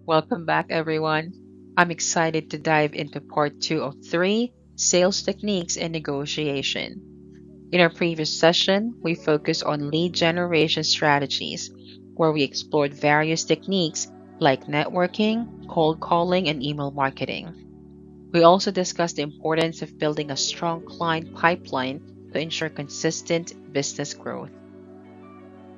Welcome back, everyone. I'm excited to dive into part two of three sales techniques and negotiation. In our previous session, we focused on lead generation strategies, where we explored various techniques like networking, cold calling, and email marketing. We also discussed the importance of building a strong client pipeline to ensure consistent business growth.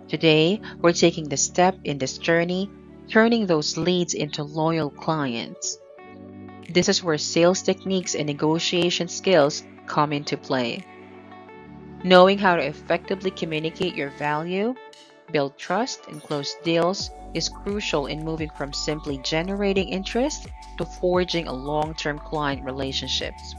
Today, we're taking the step in this journey, turning those leads into loyal clients. This is where sales techniques and negotiation skills come into play. Knowing how to effectively communicate your value, build trust, and close deals is crucial in moving from simply generating interest to forging a long-term client relationships.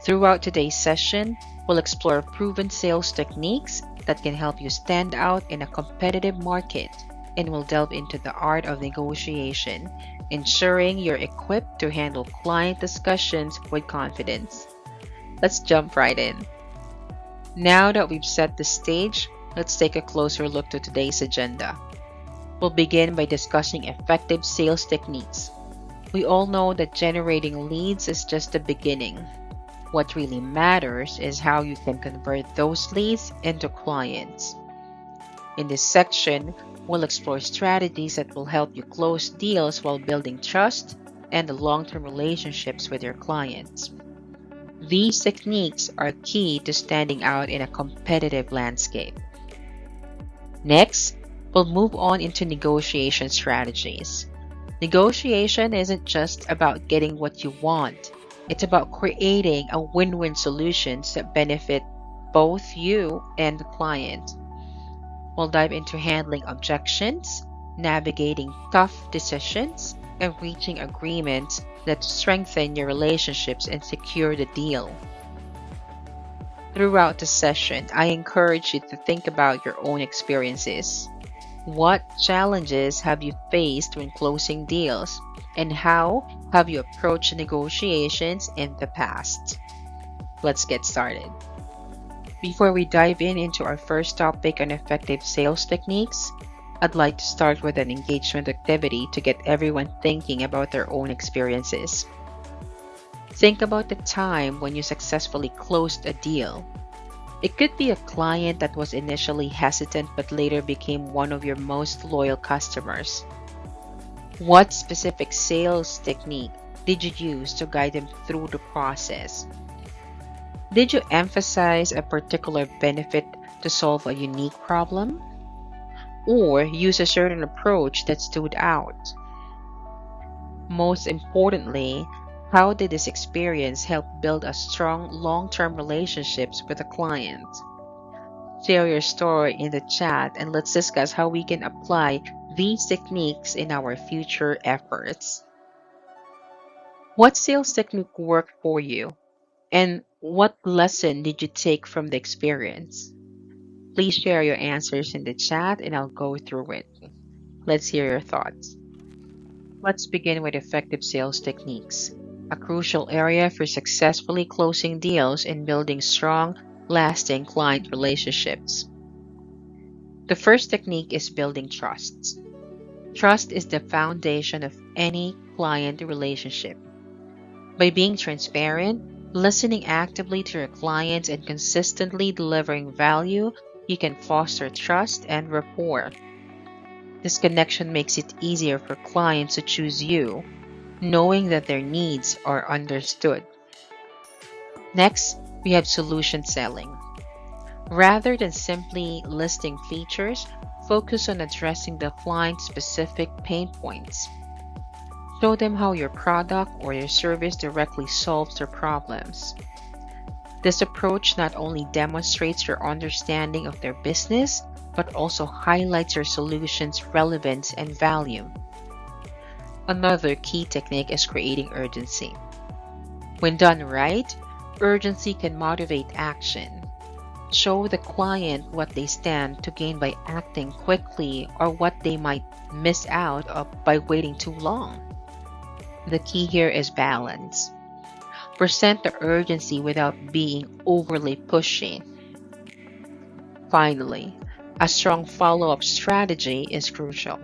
Throughout today's session, we'll explore proven sales techniques that can help you stand out in a competitive market, and we'll delve into the art of negotiation, ensuring you're equipped to handle client discussions with confidence. Let's jump right in. Now that we've set the stage, let's take a closer look to today's agenda. We'll begin by discussing effective sales techniques. We all know that generating leads is just the beginning. What really matters is how you can convert those leads into clients. In this section, we'll explore strategies that will help you close deals while building trust and long-term relationships with your clients. These techniques are key to standing out in a competitive landscape. Next, we'll move on into negotiation strategies. Negotiation isn't just about getting what you want. It's about creating a win-win solutions that benefit both you and the client. We'll dive into handling objections, navigating tough decisions, and reaching agreements that strengthen your relationships and secure the deal. Throughout the session, I encourage you to think about your own experiences. What challenges have you faced when closing deals? And how have you approached negotiations in the past? Let's get started. Before we dive into our first topic on effective sales techniques, I'd like to start with an engagement activity to get everyone thinking about their own experiences. Think about the time when you successfully closed a deal. It could be a client that was initially hesitant but later became one of your most loyal customers. What specific sales technique did you use to guide them through the process? Did you emphasize a particular benefit to solve a unique problem? Or use a certain approach that stood out? Most importantly, how did this experience help build a strong long-term relationships with a client? Share your story in the chat and let's discuss how we can apply these techniques in our future efforts. What sales technique worked for you? And what lesson did you take from the experience? Please share your answers in the chat and I'll go through it. Let's hear your thoughts. Let's begin with effective sales techniques, a crucial area for successfully closing deals and building strong, lasting client relationships. The first technique is building trust. Trust is the foundation of any client relationship. By being transparent, listening actively to your clients, and consistently delivering value, you can foster trust and rapport. This connection makes it easier for clients to choose you, knowing that their needs are understood. Next, we have solution selling. Rather than simply listing features, focus on addressing the client's specific pain points. Show them how your product or your service directly solves their problems. This approach not only demonstrates your understanding of their business, but also highlights your solution's relevance and value. Another key technique is creating urgency. When done right, urgency can motivate action. Show the client what they stand to gain by acting quickly or what they might miss out of by waiting too long. The key here is balance. Present the urgency without being overly pushy. Finally, a strong follow-up strategy is crucial.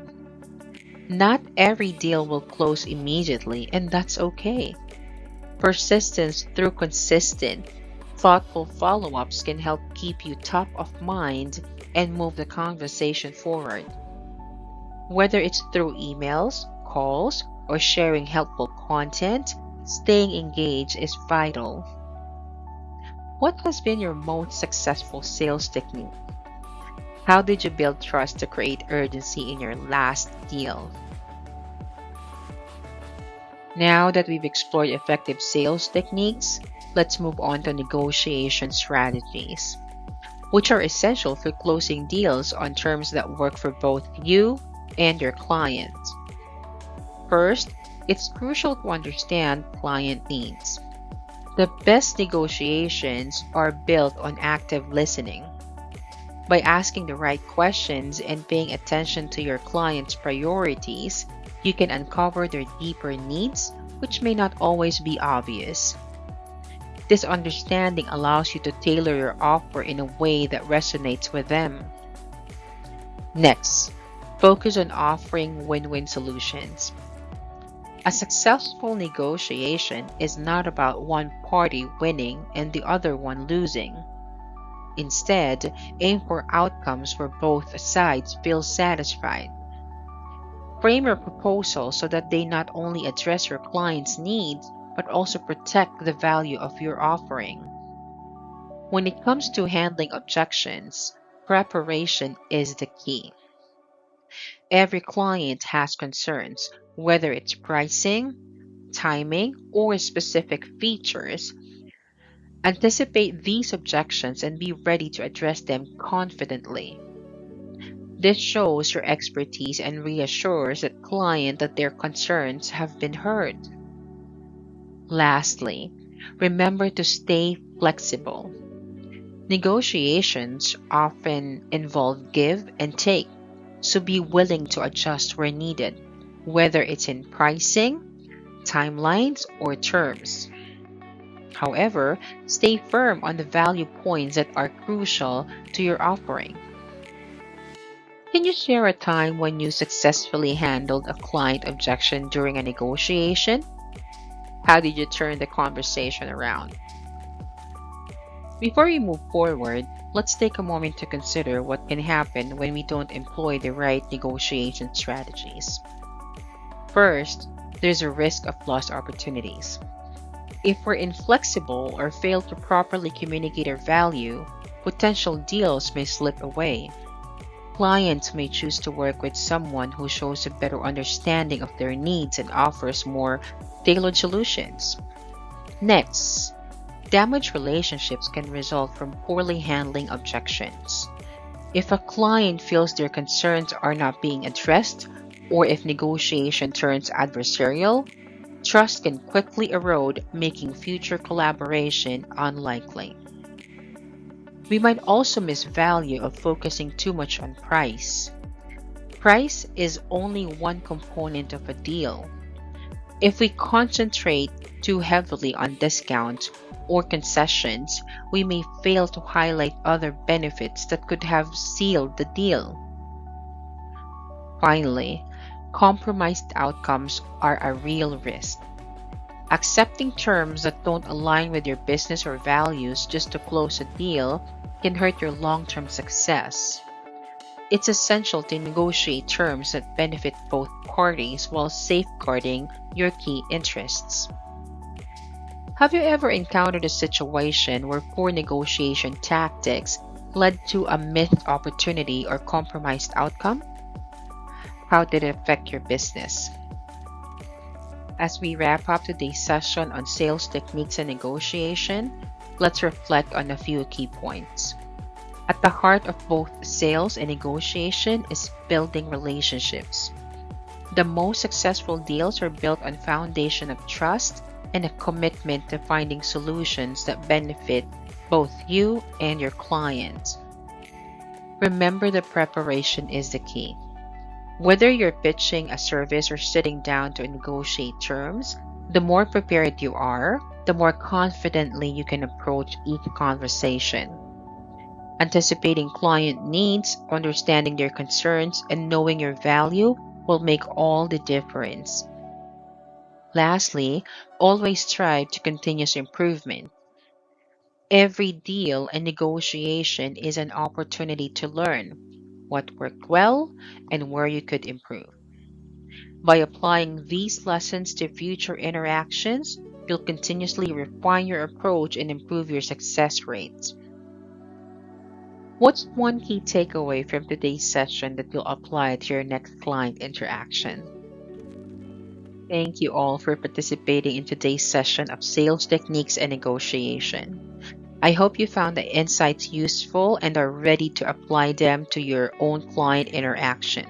Not every deal will close immediately, and that's okay. Persistence through consistent, thoughtful follow ups can help keep you top of mind and move the conversation forward. Whether it's through emails, calls, or sharing helpful content, staying engaged is vital. What has been your most successful sales technique? How did you build trust to create urgency in your last deal? Now that we've explored effective sales techniques, let's move on to negotiation strategies, which are essential for closing deals on terms that work for both you and your client. First, it's crucial to understand client needs. The best negotiations are built on active listening. By asking the right questions and paying attention to your client's priorities, you can uncover their deeper needs, which may not always be obvious. This understanding allows you to tailor your offer in a way that resonates with them. Next, focus on offering win-win solutions. A successful negotiation is not about one party winning and the other one losing. Instead, aim for outcomes where both sides feel satisfied. Frame your proposal so that they not only address your client's needs, but also protect the value of your offering. When it comes to handling objections, preparation is the key. Every client has concerns, whether it's pricing, timing, or specific features. Anticipate these objections and be ready to address them confidently. This shows your expertise and reassures the client that their concerns have been heard. Lastly, remember to stay flexible. Negotiations often involve give and take, so be willing to adjust where needed, whether it's in pricing, timelines, or terms. However, stay firm on the value points that are crucial to your offering. Can you share a time when you successfully handled a client objection during a negotiation? How did you turn the conversation around? Before we move forward, let's take a moment to consider what can happen when we don't employ the right negotiation strategies. First, there's a risk of lost opportunities. If we're inflexible or fail to properly communicate our value, potential deals may slip away. Clients may choose to work with someone who shows a better understanding of their needs and offers more tailored solutions. Next, damaged relationships can result from poorly handling objections. If a client feels their concerns are not being addressed, or if negotiation turns adversarial, trust can quickly erode, making future collaboration unlikely. We might also miss value of focusing too much on price. Price is only one component of a deal. If we concentrate too heavily on discounts or concessions, we may fail to highlight other benefits that could have sealed the deal. Finally, compromised outcomes are a real risk. Accepting terms that don't align with your business or values just to close a deal can hurt your long-term success. It's essential to negotiate terms that benefit both parties while safeguarding your key interests. Have you ever encountered a situation where poor negotiation tactics led to a missed opportunity or compromised outcome? How did it affect your business? As we wrap up today's session on sales techniques and negotiation, let's reflect on a few key points. At the heart of both sales and negotiation is building relationships. The most successful deals are built on a foundation of trust and a commitment to finding solutions that benefit both you and your client. Remember that preparation is the key. Whether you're pitching a service or sitting down to negotiate terms, the more prepared you are, the more confidently you can approach each conversation. Anticipating client needs, understanding their concerns, and knowing your value will make all the difference. Lastly, always strive to continuous improvement. Every deal and negotiation is an opportunity to learn what worked well and where you could improve. By applying these lessons to future interactions, you'll continuously refine your approach and improve your success rates. What's one key takeaway from today's session that you'll apply to your next client interaction? Thank you all for participating in today's session of Sales Techniques and Negotiation. I hope you found the insights useful and are ready to apply them to your own client interaction.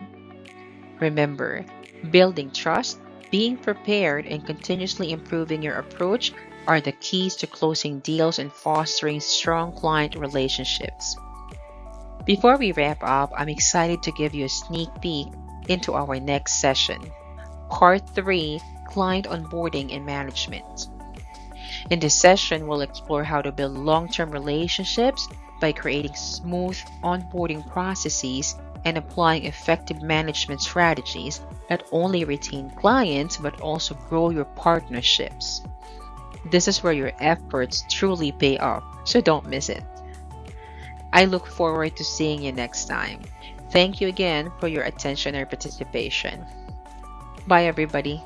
Remember, building trust, being prepared, and continuously improving your approach are the keys to closing deals and fostering strong client relationships. Before we wrap up, I'm excited to give you a sneak peek into our next session, Part 3, Client Onboarding and Management. In this session, we'll explore how to build long-term relationships by creating smooth onboarding processes and applying effective management strategies that not only retain clients but also grow your partnerships. This is where your efforts truly pay off, so don't miss it. I look forward to seeing you next time. Thank you again for your attention and participation. Bye, everybody.